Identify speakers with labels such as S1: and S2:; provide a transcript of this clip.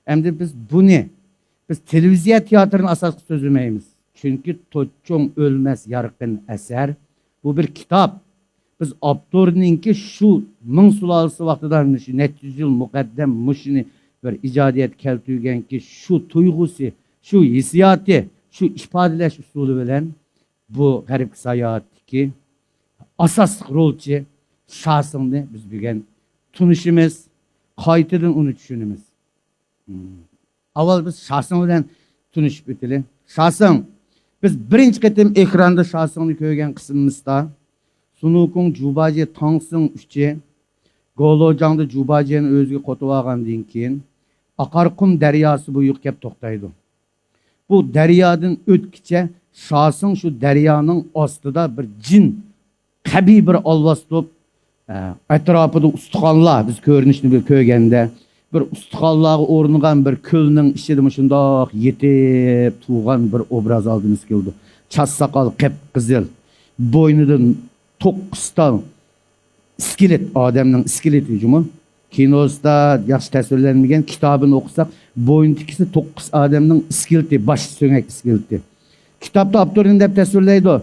S1: Endi biz televiziya teatrını asas sözlemeymiz. Çünkü Toççoң ölmez yarqın eser. Bu bir kitap. Biz avtorninki şu ming sulolasi vaqtidan shu 400 yil muqaddam mushuni bir ijodiyat keltirganki shu tuyg'usi, shu hissiyoti, shu ifodalash usuli bilan bu g'arib sayohatdagi asosli rolchi Şahsingni biz bugun tunishimiz, qaytadan uni tushunimiz. Avval biz Şahsing bilan tunishib o'taylik. Şahsing, biz birinchi qatim ekranda Şahsingni ko'rgan qismimizda Sunukung Jubaji Tangsing uchi Golojangda Jubajini o'ziga qotib olgandan keyin Aqarqum daryosi bo'yiga kelib to'xtaydi. Bu daryodan o'tkicha Şahsing shu daryoning ostida bir jin qabiy bir olvos to'p atrofida ustixonlar biz ko'rinishni bir ko'rganda bir ustixonlarga o'rnagan bir ko'lning ichida shundoq yetib tug'an bir obraz oldimiz keldi. Chas soqol qip qizil, bo'ynidan 9ta iskelet, odamning iskeleti hujumi. Kinosida yaxshi tasvirlanmagan, kitobini o'qisak, bo'yindagisi 9 odamning iskeleti, bosh so'ngak iskeleti. Kitobda avtor deb tasvirlaydi.